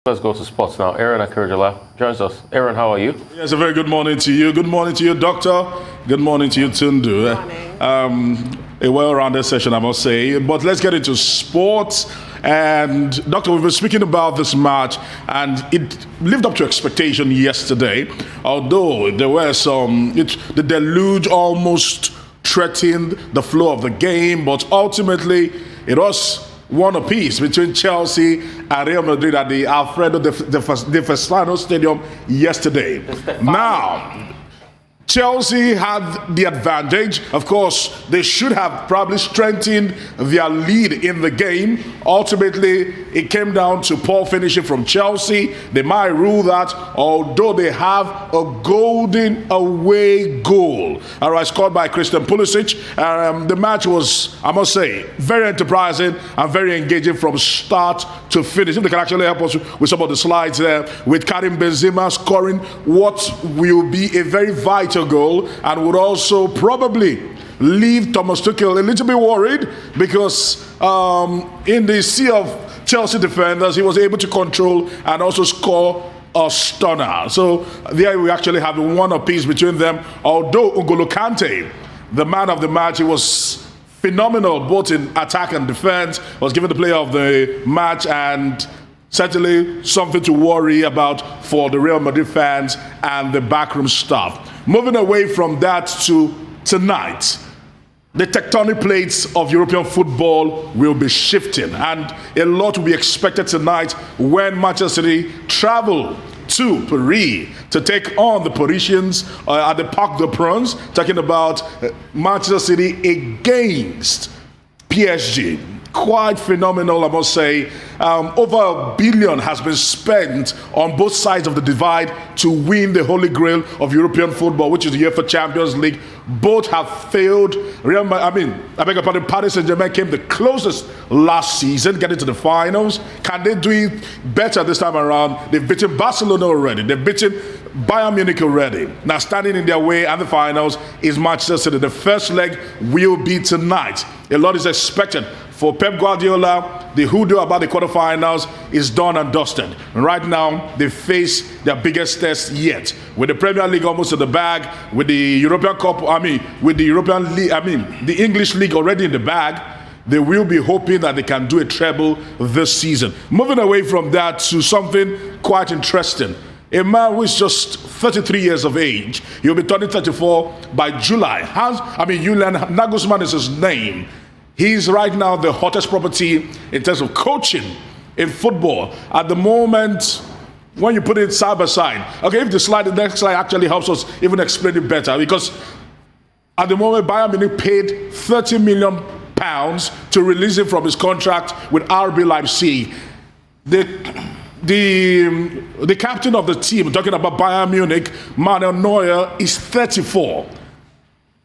Let's go to sports now. Aron Akerejola joins us. Aron, how are you? Yes, a very good morning to you. Good morning to you, Doctor. Good morning to you, Tundu. Good morning. A well-rounded session, I must say. But let's get into sports. And Doctor, we've been speaking about this match, and it lived up to expectation yesterday. Although there were the deluge almost threatened the flow of the game, but ultimately it was one apiece between Chelsea and Real Madrid at the Alfredo de Stefano Stadium yesterday. Now, Chelsea had the advantage. Of course, they should have probably strengthened their lead in the game. Ultimately, it came down to poor finishing from Chelsea. They might rule that, although they have a golden away goal. All right, scored by Christian Pulisic. The match was, I must say, very enterprising and very engaging from start to finish. If they can actually help us with some of the slides there, with Karim Benzema scoring what will be a very vital goal, and would also probably leave Thomas Tuchel a little bit worried, because in the sea of Chelsea defenders, he was able to control and also score a stunner. So there we actually have one apiece between them. Although N'Golo Kante, the man of the match, he was phenomenal both in attack and defense, was given the player of the match, and certainly something to worry about for the Real Madrid fans and the backroom staff. Moving away from that to tonight, the tectonic plates of European football will be shifting, and a lot will be expected tonight when Manchester City travel to Paris to take on the Parisians at the Parc des Princes, talking about Manchester City against PSG. Quite phenomenal, I must say. Over $1 billion has been spent on both sides of the divide to win the holy grail of European football, which is the UEFA Champions League. Both have failed. Paris Saint-Germain came the closest last season, getting to the finals. Can they do it better this time around? They've beaten Barcelona already. They've beaten Bayern Munich already. Now standing in their way at the finals is Manchester City. The first leg will be tonight. A lot is expected for Pep Guardiola. The hoodoo about the quarterfinals is done and dusted. And right now, they face their biggest test yet. With the Premier League almost in the bag, with the European Cup, with the European League, the English League already in the bag, they will be hoping that they can do a treble this season. Moving away from that to something quite interesting. A man who is just 33 years of age, he'll be turning 34 by July. Julian Nagelsmann is his name. He's right now the hottest property in terms of coaching in football. At the moment, when you put it side by side, okay, if the next slide actually helps us even explain it better, because at the moment, Bayern Munich paid £30 million to release him from his contract with RB Leipzig. The captain of the team, talking about Bayern Munich, Manuel Neuer, is 34.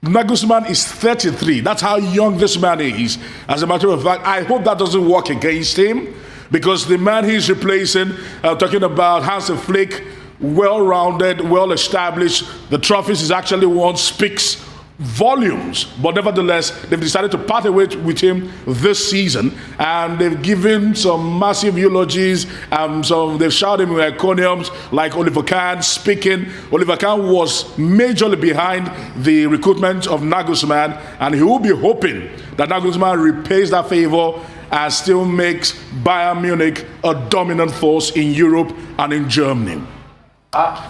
Nagelsmann is 33. That's how young this man is. As a matter of fact, I hope that doesn't work against him, because the man he's replacing, talking about Hansi Flick, well-rounded, well-established, the trophies he's actually won speaks volumes. But nevertheless, they've decided to part away with him this season, and they've given some massive eulogies. They've shouted him encomiums, like Oliver Kahn speaking. Oliver Kahn was majorly behind the recruitment of Nagelsmann, and he will be hoping that Nagelsmann repays that favor and still makes Bayern Munich a dominant force in Europe and in Germany.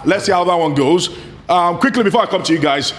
Let's see how that one goes. Quickly, before I come to you guys,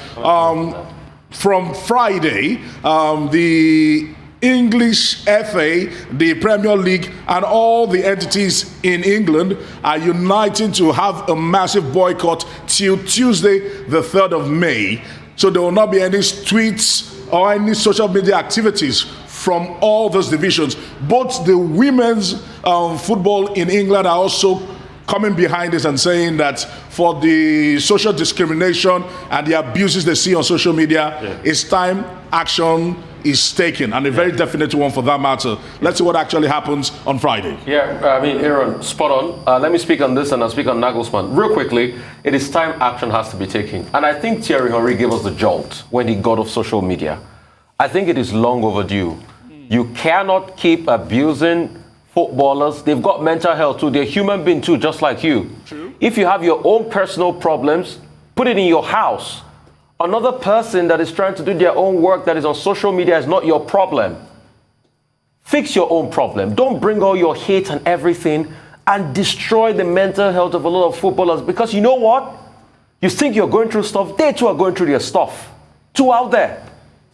from Friday, the English FA, the Premier League, and all the entities in England are uniting to have a massive boycott till Tuesday, the 3rd of May. So there will not be any tweets or any social media activities from all those divisions. Both the women's football in England are also coming behind this and saying that for the social discrimination and the abuses they see on social media, it's time action is taken, and a very definite one for that matter. Let's see what actually happens on Friday. Aron, spot on. Let me speak on this, and I'll speak on Nagelsmann. Real quickly, it is time action has to be taken. And I think Thierry Henry gave us the jolt when he got off social media. I think it is long overdue. You cannot keep abusing footballers, they've got mental health too. They're human beings too, just like you. True. If you have your own personal problems, put it in your house. Another person that is trying to do their own work that is on social media is not your problem. Fix your own problem. Don't bring all your hate and everything and destroy the mental health of a lot of footballers, because you know what? You think you're going through stuff, they too are going through their stuff. Two out there.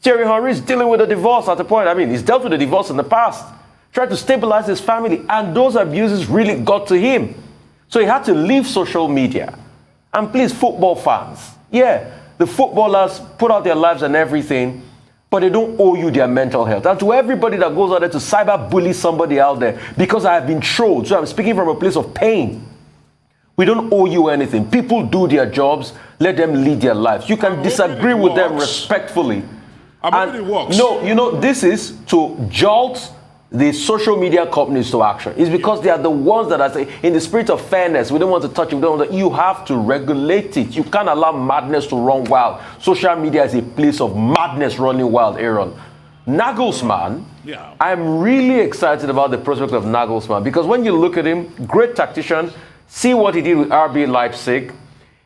Thierry Henry is dealing with a divorce at a point. I mean, he's dealt with a divorce in the past. Tried to stabilize his family, and those abuses really got to him. So he had to leave social media. And please, football fans, yeah, the footballers put out their lives and everything, but they don't owe you their mental health. And to everybody that goes out there to cyber bully somebody out there, because I have been trolled, so I'm speaking from a place of pain. We don't owe you anything. People do their jobs, let them lead their lives. You can disagree with them respectfully. It works. No, you know, this is to jolt the social media companies to action. It's because they are the ones that are saying, in the spirit of fairness, we don't want to touch it, we don't want to, you have to regulate it. You can't allow madness to run wild. Social media is a place of madness running wild, Aaron. Nagelsmann, I'm really excited about the prospect of Nagelsmann, because when you look at him, great tactician, see what he did with RB Leipzig,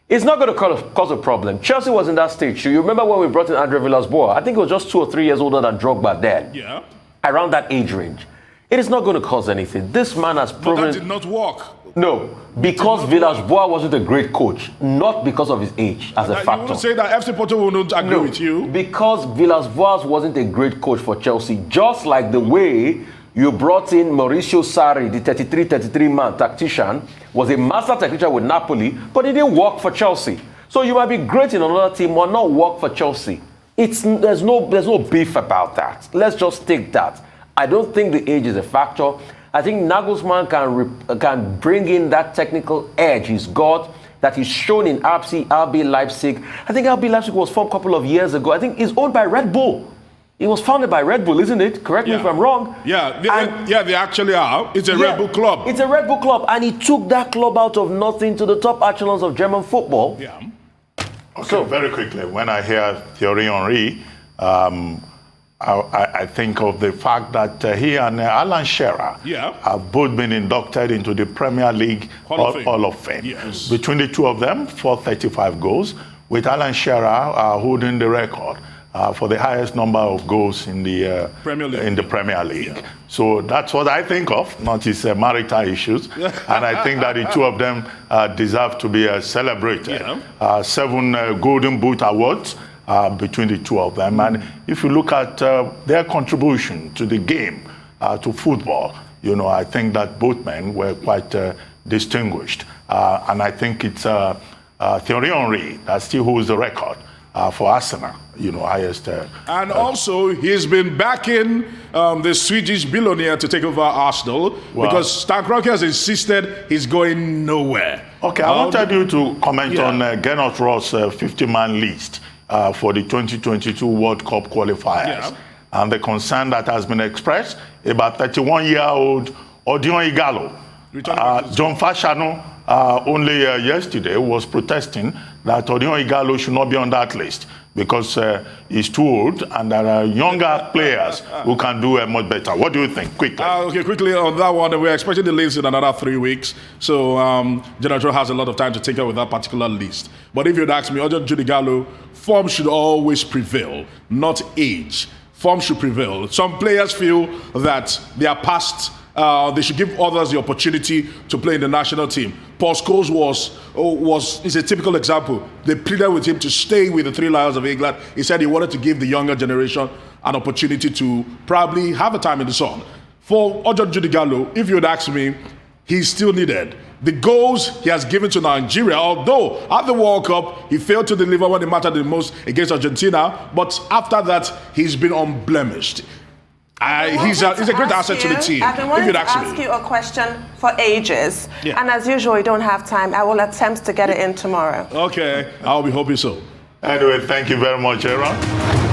it's not going to cause a problem. Chelsea was in that stage. You remember when we brought in Andre Villas-Boas? I think he was just 2 or 3 years older than Drogba then. Yeah. Around that age range. It is not going to cause anything. This man has proven... But that did not work. No, because Villas-Boas wasn't a great coach, not because of his age as a factor. You would say that FC Porto will not agree with you? Because Villas-Boas wasn't a great coach for Chelsea, just like the way you brought in Mauricio Sarri, the 33-man tactician, was a master tactician with Napoli, but it didn't work for Chelsea. So you might be great in another team, but not work for Chelsea. There's no beef about that. Let's just take that. I don't think the age is a factor. I think Nagelsmann can bring in that technical edge he's got, that he's shown in RB Leipzig. I think RB Leipzig was formed a couple of years ago. I think it's owned by Red Bull. It was founded by Red Bull, isn't it? Correct me if I'm wrong. Yeah, they actually are. It's a Red Bull club. It's a Red Bull club, and he took that club out of nothing to the top echelons of German football. Yeah. Okay, so very quickly, when I hear Thierry Henry, I think of the fact that he and Alan Shearer have both been inducted into the Premier League Hall of Fame. Yes. Between the two of them, 435 goals, with Alan Shearer holding the record for the highest number of goals in the Premier League. Yeah. So that's what I think of, not his marital issues. And I think that the two of them deserve to be celebrated. Yeah. 7 Golden Boot awards between the two of them. And if you look at their contribution to the game, to football, you know, I think that both men were quite distinguished. And I think it's Thierry Henry that still holds the record for Arsenal, you know, highest. And also, he's been backing the Swedish billionaire to take over Arsenal because Stan Kroenke has insisted he's going nowhere. Okay, I wanted you to comment on Gernot Rohr's 50-man list for the 2022 World Cup qualifiers and the concern that has been expressed about 31-year-old Odion Ighalo. John Fashanu only yesterday was protesting that Odion Ighalo should not be on that list because he's too old and there are younger players who can do much better. What do you think? Quickly. Okay, quickly on that one, we're expecting the list in another 3 weeks. So Gernot has a lot of time to take care with that particular list. But if you'd ask me, Odion Ighalo, form should always prevail, not age. Form should prevail. Some players feel that they are past. They should give others the opportunity to play in the national team. Paul Scholes is a typical example. They pleaded with him to stay with the Three Lions of England. He said he wanted to give the younger generation an opportunity to probably have a time in the sun. For Odion Ighalo, if you'd ask me, he's still needed. The goals he has given to Nigeria, although at the World Cup, he failed to deliver when it mattered the most against Argentina, but after that, he's been unblemished. He's a great asset to the team. I've been wanting to ask you a question for ages, and as usual, we don't have time. I will attempt to get it in tomorrow. Okay, I'll be hoping so. Anyway, thank you very much, Aaron.